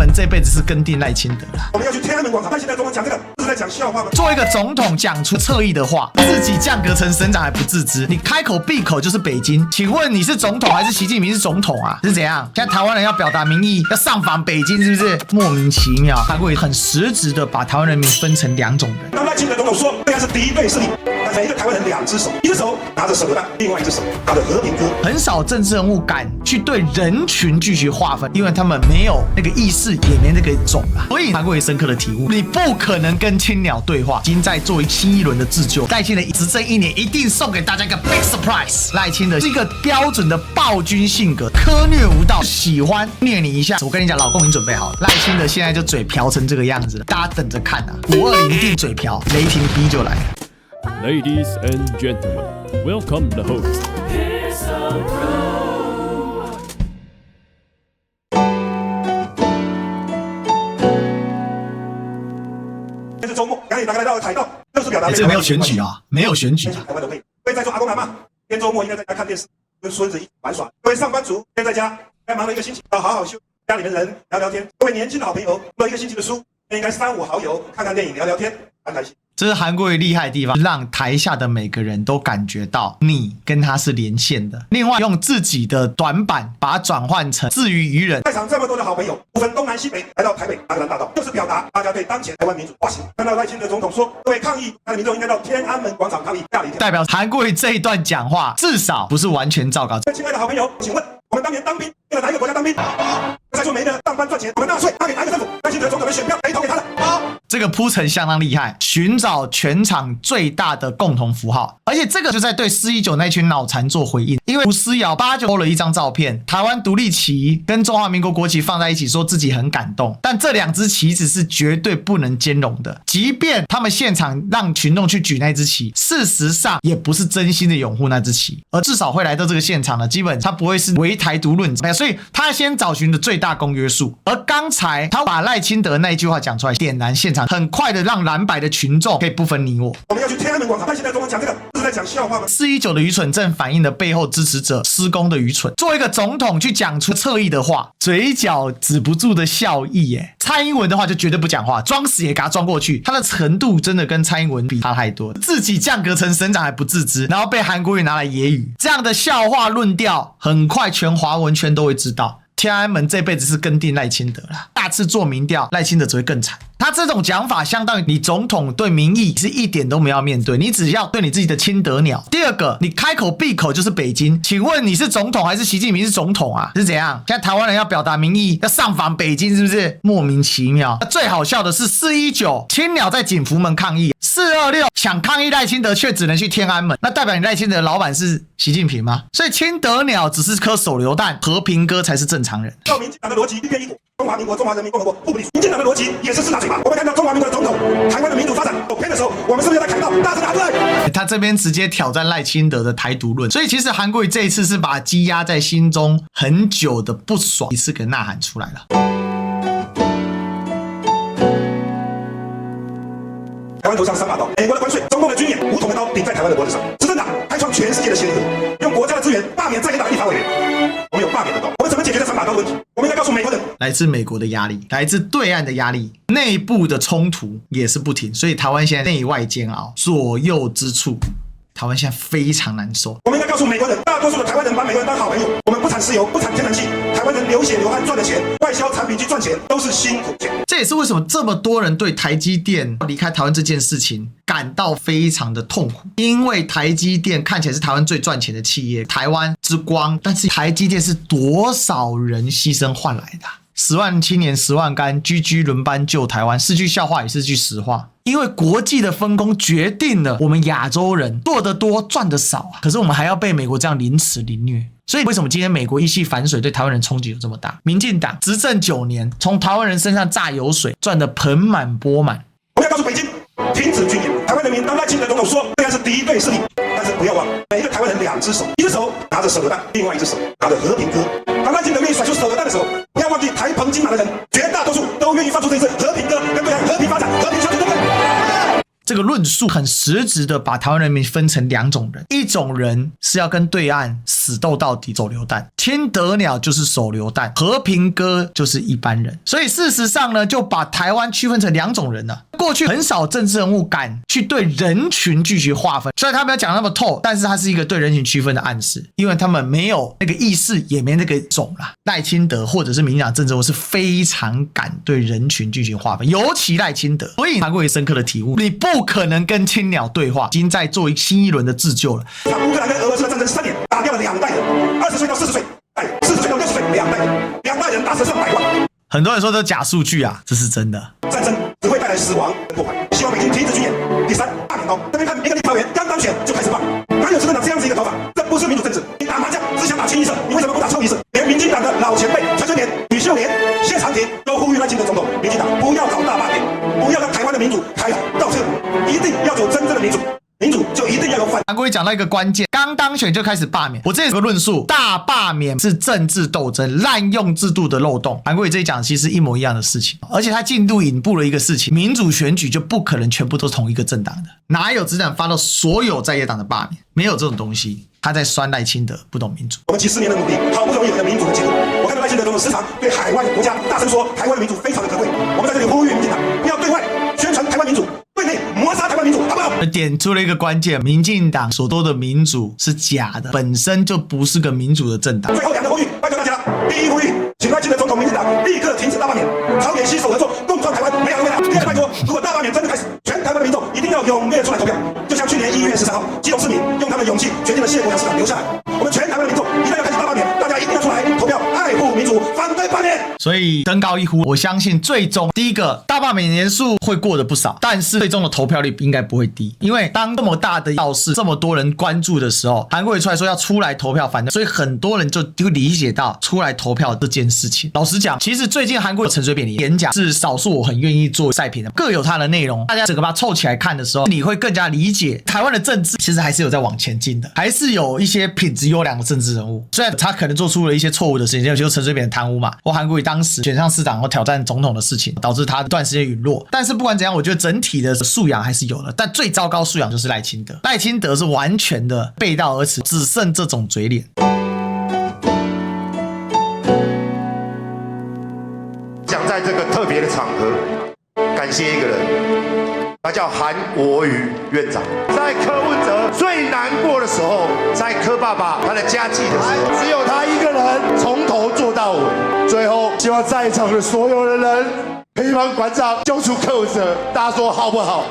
门这辈子是跟定赖清德啦。我们要去天安门广场，但现在中文讲这个是在讲笑话吗？作为一个总统讲出侧翼的话，自己降格成省长还不自知，你开口闭口就是北京。请问你是总统还是习近平是总统啊？是怎样？现在台湾人要表达民意，要上访北京，是不是？莫名其妙，韩国瑜很实质的把台湾人民分成两种人。当赖清德总统说这样是敌对势力，但每一个台湾人两只手，一只手拿着手榴弹，另外一只手拿着和平鸽。很少政治人物敢去对人群具体划分，因为他们没有那个意识，也没那个种啦。所以韩国瑜深刻的体悟，你不可能跟青鸟对话，已经在做新一轮的自救。赖清德执政1年，一定送给大家一个 big surprise。赖清德是一个标准的暴君性格，苛虐无道，喜欢虐你一下。我跟你讲，老公已经准备好了。赖清德现在就嘴瓢成这个样子了，大家等着看啊！520一定嘴瓢，雷霆 B 就来了。Ladies and gentlemen, welcome the host. 这是周末，赶紧大家来到台道，就是表达。这个没有选举啊，没有选举啊。台湾都可以。各位在座阿公阿嬷，今天周末应该在家看电视，跟孙子一起玩耍。各位上班族，今天在家该忙了一个星期，要好好休，家里面人聊聊天。各位年轻的好朋友，读了一个星期的书，应该3、5好友看看电影，聊聊天，谈谈心。这是韩国瑜厉害的地方，让台下的每个人都感觉到你跟他是连线的。另外，用自己的短板把它转换成自娱于人。在场这么多的好朋友，不分东南西北，来到台北大哥大道，就是表达大家对当前台湾民主化行。看到赖清德总统说，各位抗议，他的民众应该到天安门广场抗议，吓了一跳。代表韩国瑜这一段讲话，至少不是完全照稿。亲爱的好朋友，请问我们当年当兵，为了哪一个国家当兵？在座每一个上班赚钱，我们纳税，发给哪一个政府？赖清德总统的选票谁投给他的？这个铺陈相当厉害，寻找全场最大的共同符号，而且这个就在对419那群脑残做回应，因为吴思瑶就 po 了一张照片，台湾独立旗跟中华民国国旗放在一起，说自己很感动，但这两只旗子是绝对不能兼容的，即便他们现场让群众去举那只旗，事实上也不是真心的拥护那只旗，而至少会来到这个现场的，基本他不会是唯台独论者，所以他先找寻的最大公约数，而刚才他把赖清德那一句话讲出来，点燃现场，很快的让蓝白的群众可以不分你我。我们要去天安门广场，但现在中文讲这个是在讲笑话吗？419的愚蠢正反映了背后支持者施工的愚蠢。作为一个总统去讲出侧翼的话，嘴角止不住的笑意耶。蔡英文的话就绝对不讲话，装死也给他装过去，他的程度真的跟蔡英文比差太多，自己降格成省长还不自知，然后被韩国瑜拿来揶揄，这样的笑话论调，很快全华文圈都会知道。天安门这辈子是跟定赖清德啦，下次做民调，赖清德只会更惨。他这种讲法相当于你总统对民意是一点都没有面对，你只要对你自己的亲德鸟。第二个，你开口闭口就是北京。请问你是总统还是习近平是总统啊？是怎样？现在台湾人要表达民意，要上访北京，是不是？莫名其妙。最好笑的是419青鸟在景福门抗议，426想抗议赖清德却只能去天安门，那代表你赖清德的老板是习近平吗？所以亲德鸟只是颗手榴弹，和平鸽才是正常人。照民进党的逻辑，一边一国，中华民国、中华人民共和国互不隶属。民进党的逻辑也是四大嘴巴。我们看到中华民国的总统，台湾的民主发展走偏的时候，我们是不是要在看到大声打出来？他这边直接挑战赖清德的台独论，所以其实韩国瑜这一次是把积压在心中很久的不爽一次给呐喊出来了。台湾头上3把刀，美国的关税，中共的军演，武统的刀顶在台湾的脖子上。执政党开创全世界的先例，用国家的资源罢免在野党的立法委员。我们有罢免的刀，我们怎么解决这3把刀的问题？我们应该告诉美国人，来自美国的压力，来自对岸的压力，内部的冲突也是不停，所以台湾现在内外煎熬，左右之处，台湾现在非常难受。我们应该告诉美国人，大多数的台湾人把美国人当好朋友，我们不产石油，不产天然气，台湾人流血流汗赚的钱，外销产品去赚钱，都是辛苦钱。这也是为什么这么多人对台积电离开台湾这件事情感到非常的痛苦，因为台积电看起来是台湾最赚钱的企业，台湾之光，但是台积电是多少人牺牲换来的？10万青年10万肝，GG轮班救台湾，是句笑话也是句实话。因为国际的分工决定了我们亚洲人做得多赚得少可是我们还要被美国这样凌迟凌虐。所以为什么今天美国一系反水对台湾人冲击有这么大？民进党执政9年，从台湾人身上榨油水赚得盆满钵满。我们要告诉北京，停止军演。台湾人民当赖清德总统说这样是敌对势力，但是不要忘了，每一个台湾人2只手，一只手拿着手榴弹，另外一只手拿着和平鸽。当赖清德愿意甩出手榴弹的时候，不要忘记台澎金马的人，绝大多数都愿意放出这一支和平鸽，跟对岸和平发展、和平相处，对不对？这个论述很实质的把台湾人民分成2种人，一种人是要跟对岸死斗到底走榴弹，青德鸟就是手榴弹，和平鸽就是一般人。所以事实上呢，就把台湾区分成2种人了。过去很少政治人物敢去对人群具体划分，虽然他没有讲那么透，但是它是一个对人群区分的暗示，因为他们没有那个意识，也没那个种啦。赖清德或者是民进党政治人物是非常敢对人群具体划分，尤其赖清德。所以韩国瑜深刻的体悟，你不可能跟青鸟对话，已经在做新一轮的自救了。乌克兰跟俄罗斯的战争3年，打掉了2代人，20岁到40岁，40岁到60岁，2代人，2代人打死上百万。很多人说这是假数据啊，这是真的。战争只会带来死亡跟破坏，希望北京停止军演。第3，罢免这边看一个立法委员刚当选就开始罢，哪有执政党这样子一个搞法？这不是民主政治。你打麻将只想打清一色，你为什么不打臭一色？连民进党的老前辈陈水扁、吕秀莲、谢长廷都呼吁赖清德总统，民进党不要搞大罢免，不要让台湾的民主开倒车，一定要走真正的民主。民主就一定要有反。韩国瑜讲到一个关键，刚当选就开始罢免。我之前有个论述，大罢免是政治斗争，滥用制度的漏洞。韩国瑜这一讲其实一模一样的事情，而且他进度引步了一个事情，民主选举就不可能全部都是同一个政党的，哪有执政党发到所有在野党的罢免？没有这种东西。他在酸赖清德不懂民主。我们几10年的努力，好不容易有一个民主的进度。我看到赖清德总统时常对海外国家大声说，台湾的民主非常的可贵。我们在这里呼吁民进党，不要对外宣传台湾民主，对内抹杀台湾民主，好不好？点出了一个关键，民进党所说的民主是假的，本身就不是个民主的政党。最后2个呼吁，拜托大家，第一呼吁，请赖清德总统、民进党立刻停止大罢免，朝野携手合作，共创台湾美好的未来。第2，拜托，如果大罢免真的开始，全台湾的民众一定要踊跃出来投票，就像去年1月13号，基隆市民用他们的勇气决定了谢国梁市长留下来。我们全台湾的民众一旦要开始大罢免，大家一定要出来投票，爱护民主，反对罢免。所以登高一呼，我相信最终第一个大罢免年数会过得不少，但是最终的投票率应该不会低，因为当这么大的要事，这么多人关注的时候，韩国瑜出来说要出来投票反对，所以很多人就理解到出来投票这件事情。老实讲，其实最近韩国瑜陈水扁的演讲是少数我很愿意做赛评的，各有它的内容，大家整个把它凑起来看的时候，你会更加理解台湾的政治其实还是有在往前进的，还是有一些品质优良的政治人物，虽然他可能做出了一些错误的事情，就是陈水扁的贪污嘛，或韩国瑜当时选上市长或挑战总统的事情，导致他一段时间陨落。但是不管怎样，我觉得整体的素养还是有的。但最糟糕素养就是赖清德，赖清德是完全的背道而驰，只剩这种嘴脸。想在这个特别的场合感谢一个人，他叫韩国瑜院长。在柯文哲最难过的时候，在柯爸爸他的家祭的时候，只有他一个人从头做到尾。最后，希望在场的所有的人陪伴馆长救出柯文哲，大家说好不好？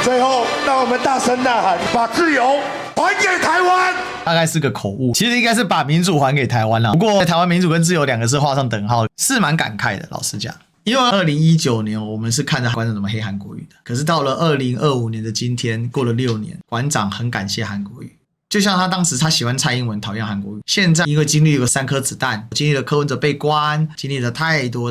最后，让我们大声呐喊，把自由还给台湾。大概是个口误，其实应该是把民主还给台湾啦。不过台湾民主跟自由2个字画上等号，是蛮感慨的。老实讲，因为2019年我们是看着馆长怎么黑韩国瑜的，可是到了2025年的今天，过了6年，馆长很感谢韩国瑜。就像他当时他喜欢蔡英文，讨厌韩国瑜，现在因为经历了3颗子弹，经历了柯文哲被关，经历了太多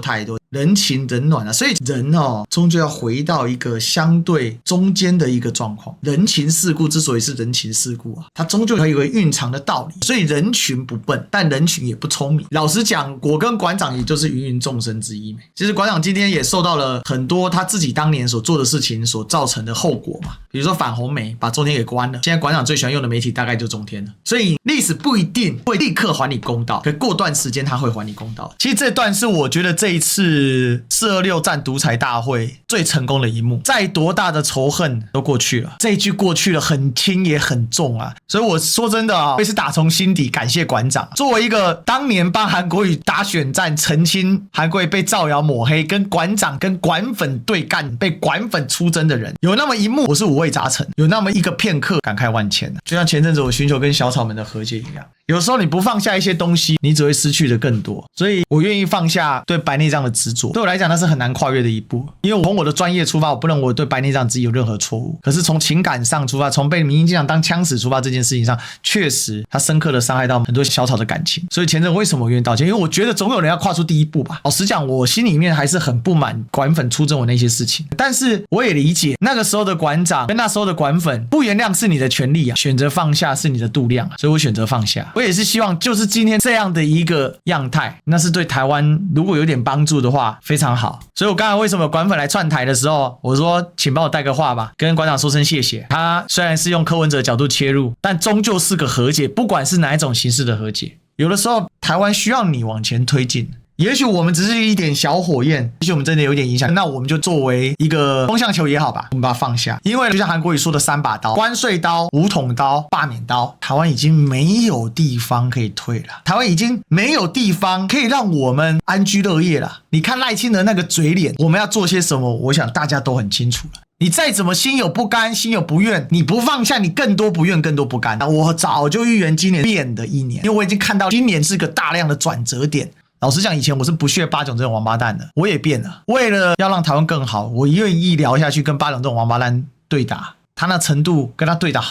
人情冷暖啊，所以人终究要回到一个相对中间的一个状况。人情世故之所以是人情世故啊，它终究有一个蕴藏的道理。所以人群不笨，但人群也不聪明。老实讲，我跟馆长也就是芸芸众生之一。其实馆长今天也受到了很多他自己当年所做的事情所造成的后果嘛，比如说反红媒把中天给关了，现在馆长最喜欢用的媒体大概就中天了。所以历史不一定会立刻还你公道，可过段时间他会还你公道。其实这段是我觉得这一次426战独裁大会最成功的一幕，再多大的仇恨都过去了，这一句过去了很轻也很重啊。所以我说真的我也是打从心底感谢馆长，作为一个当年帮韩国瑜打选战澄清韩国瑜被造谣抹黑，跟馆长跟馆粉对干，被馆粉出征的人，有那么一幕我是五味杂陈，有那么一个片刻感慨万千，就像前阵子我寻求跟小草们的和解一样。有时候你不放下一些东西，你只会失去的更多。所以我愿意放下对白内障的执着，对我来讲那是很难跨越的一步。因为我从我的专业出发，我不认为我对白内障自己有任何错误。可是从情感上出发，从被民进党当枪使出发这件事情上，确实它深刻的伤害到很多小草的感情。所以前阵为什么我愿意道歉？因为我觉得总有人要跨出第一步吧。老实讲，我心里面还是很不满馆粉出征我那些事情，但是我也理解那个时候的馆长跟那时候的馆粉不原谅是你的权利啊，选择放下是你的度量啊，所以我选择放下。我也是希望就是今天这样的一个样态，那是对台湾如果有点帮助的话非常好。所以我刚才为什么有馆粉来串台的时候，我说请帮我带个话吧，跟馆长说声谢谢。他虽然是用柯文哲的角度切入，但终究是个和解，不管是哪一种形式的和解。有的时候台湾需要你往前推进。也许我们只是一点小火焰，也许我们真的有点影响，那我们就作为一个风向球也好吧，我们把它放下。因为就像韩国瑜说的3把刀，关税刀、武统刀、罢免刀，台湾已经没有地方可以退了，台湾已经没有地方可以让我们安居乐业了。你看赖清德那个嘴脸，我们要做些什么，我想大家都很清楚了。你再怎么心有不甘，心有不愿，你不放下，你更多不愿，更多不甘。我早就预言今年变的一年，因为我已经看到今年是个大量的转折点。老实讲，以前我是不屑巴炯这种王八蛋的，我也变了。为了要让台湾更好，我愿意聊下去跟巴炯这种王八蛋对打。他那程度跟他对打，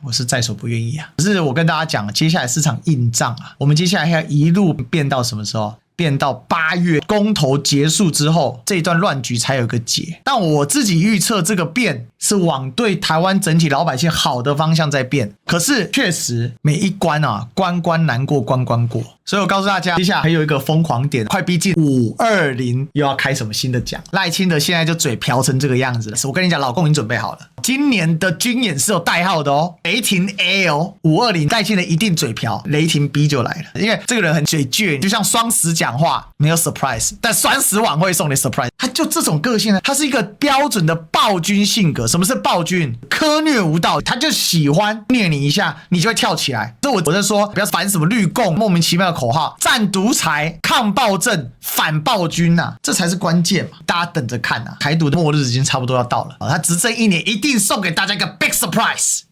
我是在所不愿意啊。可是我跟大家讲，接下来是场硬仗啊。我们接下来要一路变到什么时候？变到8月公投结束之后，这一段乱局才有个解。但我自己预测这个变是往对台湾整体老百姓好的方向在变。可是确实每一关啊，关关难过关关过。所以我告诉大家，接下来还有一个疯狂点，快逼近520又要开什么新的奖。赖清德现在就嘴瓢成这个样子了。我跟你讲，老公已经准备好了，今年的军演是有代号的哦，雷霆 A 哦，520赖清德一定嘴瓢，雷霆 B 就来了。因为这个人很嘴倔，就像双十讲话没有 surprise， 但双十晚会送你 surprise， 他就这种个性呢，他是一个标准的暴君性格。什么是暴君？苛虐无道，他就喜欢虐你一下，你就会跳起来。所以我在说，不要反什么绿共莫名其妙的口号，战独裁、抗暴政、反暴君啊，这才是关键嘛！大家等着看啊，台独的末日已经差不多要到了，他执政1年一定送给大家一个 big surprise。